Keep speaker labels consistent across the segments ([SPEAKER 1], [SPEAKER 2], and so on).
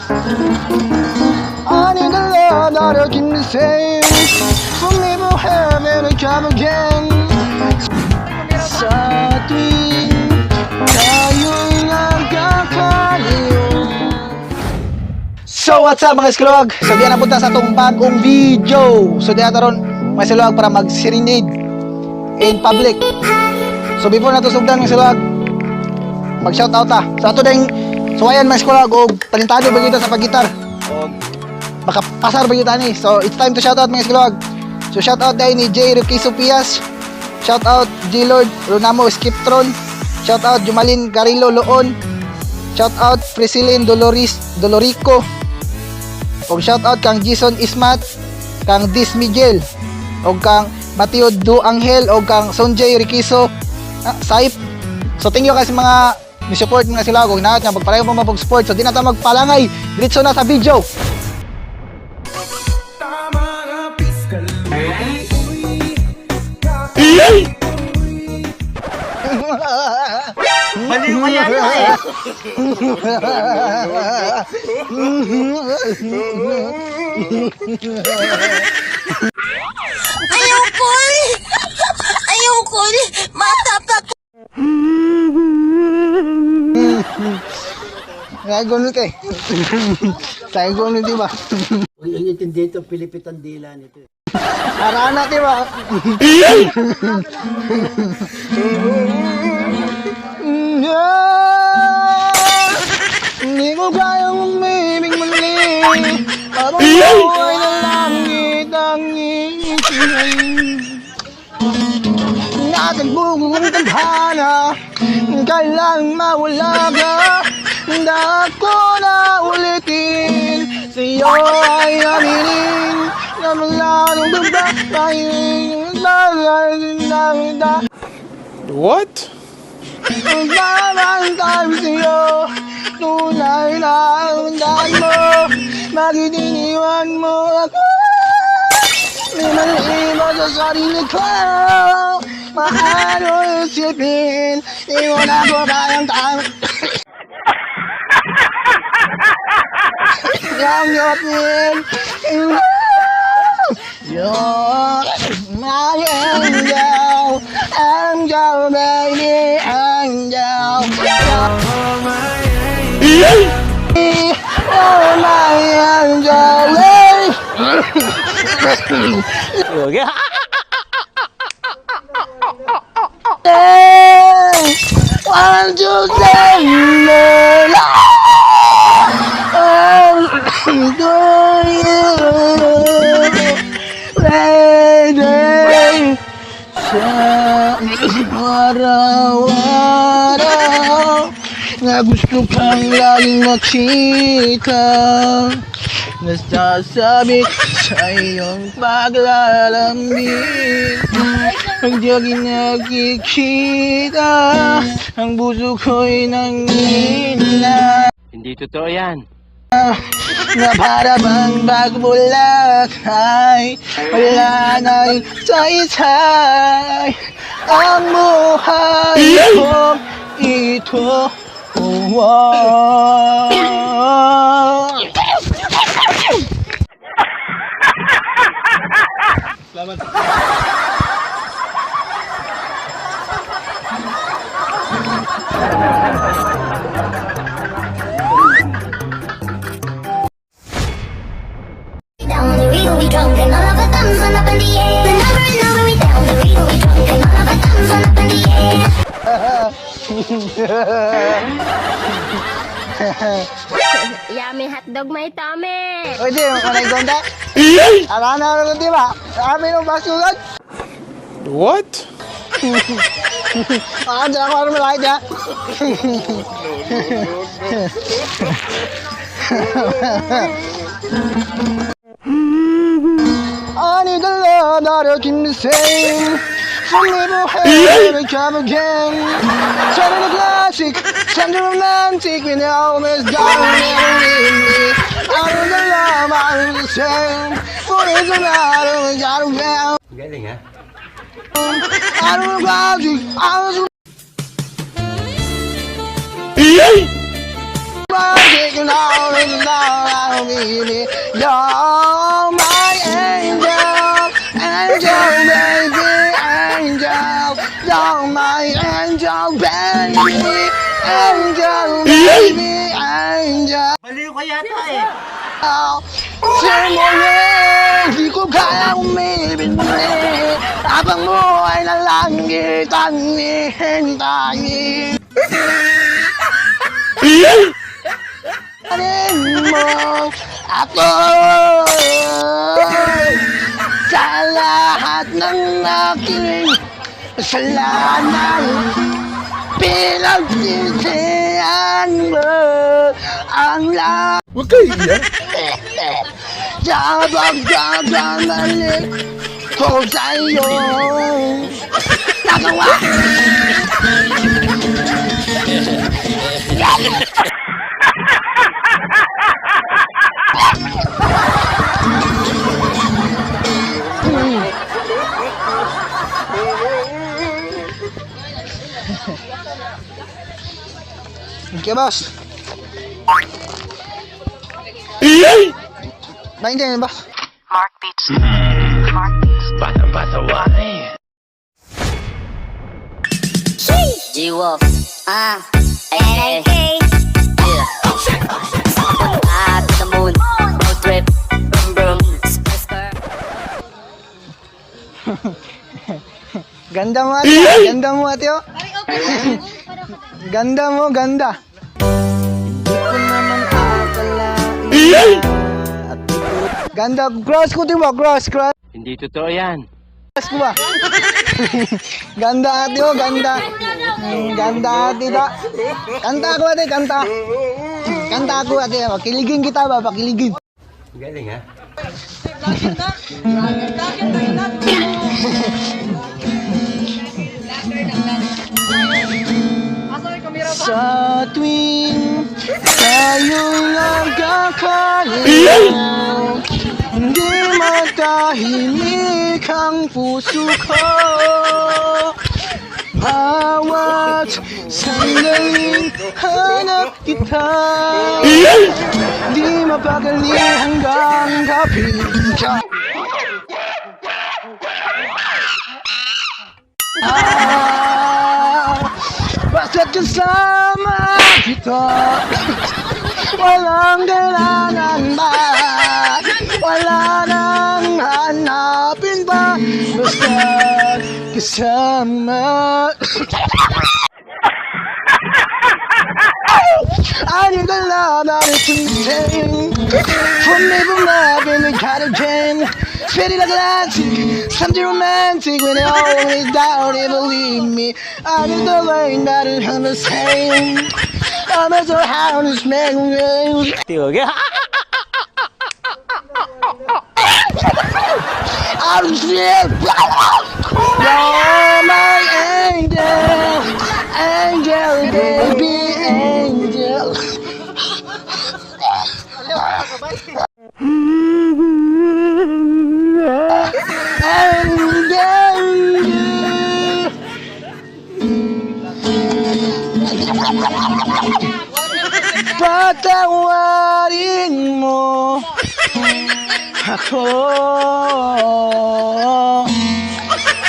[SPEAKER 1] I need a love that I can save. From me to heaven and come again. Sa tuwing tayo'y nagkakaliw. So what's up mga Iskalog? So diyan napunta sa itong bagong video. So diyan taron mga Iskalog para mag-serenade in public. So before na ito sugdan mga Iskalog, mag-shoutout ta. So ato ding suwayan mga Iskalog o talentado ba kita sa pag-gitar. Baka pasar ba kita ni. So it's time to shoutout mga Iskalog. So shoutout dahil ni J. Ruki Sopias. Shoutout G-Lord Ronamo Skiptron. Shoutout Jumalin Carilo Loon. Shoutout Priscilin Dolorico. Og shoutout kang Jason Ismat, kang Dis Miguel, og kang Mateo Du Angel, og kang Sonjay Riquizo Saip. So thank you kasi mga ni-support mga sila og naat nga pagpareho mo mapag-support. So di na ta magpalangay, diretso na sa video.
[SPEAKER 2] Baliw mo yan eh.
[SPEAKER 3] Ayoko matapag.
[SPEAKER 1] Nagagon kay. Nagagon di ba?
[SPEAKER 2] Huwag yung intindihin ito, Pilipit ang dila nito.
[SPEAKER 1] Arana di ba? Hindi ko kayang umibig muli. Parang buhay na langit ang iisin. Natagbugo ang tadhana, kailang mawala ka. Dako na ulitin, sa'yo ay aminin. Naman
[SPEAKER 4] What?
[SPEAKER 1] ang babantay sa'yo, tunay na undan mo. Bakit iniwan mo ako? May mali mo sa sarili ko. Maano isipin, di mo na ko kayang tama. Yang yapin, my angel, angel baby, angel. Oh my angel. Want to say no. Do you ready? Sa araw-araw na gusto kang laging makita, nasasabi sa iyong paglalambing. Ang diagin nakikita, ang puso ko'y nangina.
[SPEAKER 4] Hindi totoo yan.
[SPEAKER 1] Na para bang bagbulakay, wala na rin saysay ang buhay ko ito. Oh, wow. Salamat.
[SPEAKER 3] Down the river we drunk and all of our thumbs went up in the air. And over we down the river we drunk and all of our thumbs went up in the air.
[SPEAKER 5] Yummy hotdog may tame.
[SPEAKER 1] Oye, manay gonda? Arana rin di ba? Amin ang basulat?
[SPEAKER 4] What?
[SPEAKER 1] Diyan ako rin malaki dyan. I need a love that I can save. From me to heaven and come again. Turn the classic, turn the romantic. We know it's darling and windy. I need a love I can save. For it's a matter we got around.
[SPEAKER 2] Galing ha?
[SPEAKER 1] I don't know about you, I was taking all in the night. baby. You're my angel, angel, baby, angel. You're my angel, baby, angel, baby, angel.
[SPEAKER 2] Baliw ka yata eh.
[SPEAKER 1] Sumulit, di ko kaya umibig muli habang mo ay nalangitan hihintayin. Anin mo ako sa lahat ng aking kasalanan. Pinagsisihan mo ang lahat.
[SPEAKER 4] Huwag kayo iyak.
[SPEAKER 1] Sabag gagamalik ko sa'yo nagawa. Okay, boss. Naintindihan ba?
[SPEAKER 4] Bata-bata wala eh.
[SPEAKER 6] G-Wolf, AK, yeah. To the moon, road trip, brum brum, spur spur.
[SPEAKER 1] Ganda mo ate, ganda mo ate oh. Ganda mo, ganda. Hindi ko naman akalain. Ganda, cross ko diba? Cross.
[SPEAKER 4] Hindi totoo yan.
[SPEAKER 1] Cross ko ba? Ganda ate oh, ganda. Ganda ate da. Kanta ako ate, kanta. Kanta ako ate, pakiligin kita ba? Pakiligin.
[SPEAKER 2] Galing ha?
[SPEAKER 1] Sa tuwing tayo'y nagkakaliw, hindi matahimik ang puso ko. Bawat sandaling hanap kita, di mapakali hanggang kapiling ka. Basta't kasama kita, walang kailangan ba, wala nang hanapin pa, basta't kasama. I need the love that is insane. For me, from loving, we got again. Faded like Atlantic, something romantic. When it all is down, it believe me. I need the rain that is the same. I'm as a house man. I'm still. You're my angel, angel, baby, angel. Patawarin mo ako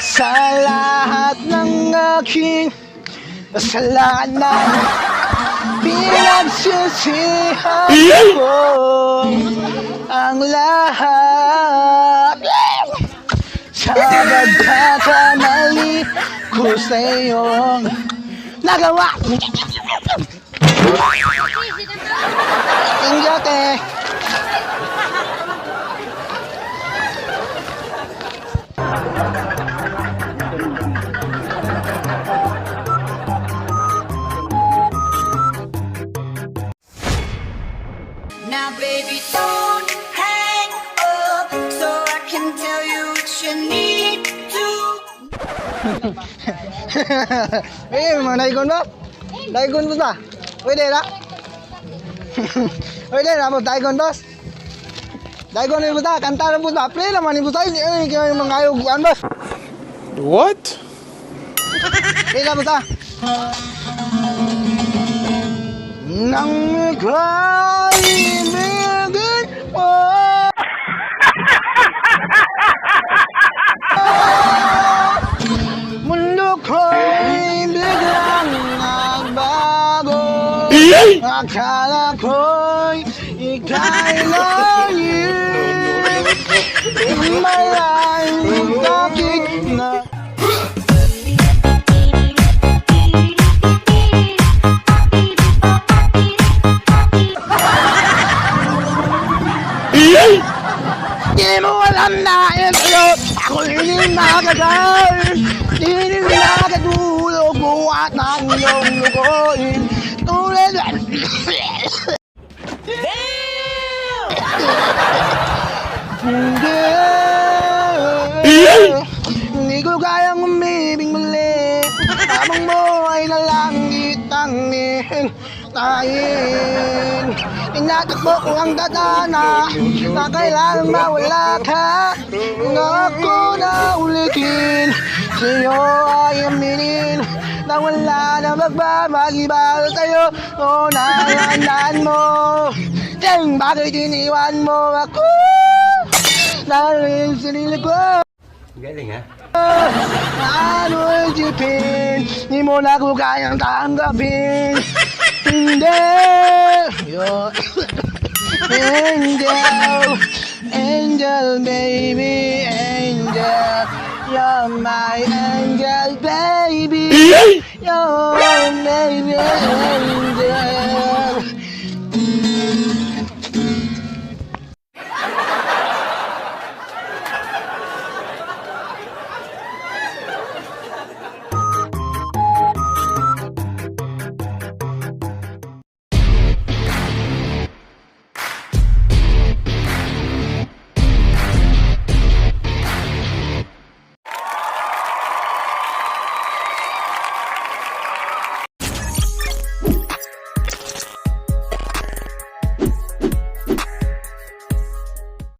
[SPEAKER 1] sa lahat ng aking kasalanan. Pinagsisihan ko ang lahat sa pagkakamali ko sa iyong nagawa. Ingyote.
[SPEAKER 7] Now baby don't hang up so I can tell you what you need to.
[SPEAKER 1] Mga daikon ba? Daikon po ta? Pwede na? Pwede na po, daikon boss? Daikon na po ta, kanta na po ta. Play naman po ta, kaya yung mga ayog, boss?
[SPEAKER 4] What?
[SPEAKER 1] Play na po ta. Nang ikaw ibigin Akala ko'y ika'y layo. Malayong bakit na di mo alam na ito. Ako hindi makagal, hindi nakatulog buhat ng iyong lugoin. Tulad hindi ko kayang umibig muli habang mo ay nalangit ang tayin. Tinatakbo ko ang dadana na kailangang mawala ka. Na ako na ulitin sa'yo ay aminin na wala na magbabagiba sa'yo. O nalandaan mo dahil bakit iniwan mo ako dahil sinili ko.
[SPEAKER 2] Galing ha?
[SPEAKER 1] Ano isipin, di mo na ko kayang tanggapin. Hindi. Angel, angel baby, angel. You're my angel baby. You're my baby angel.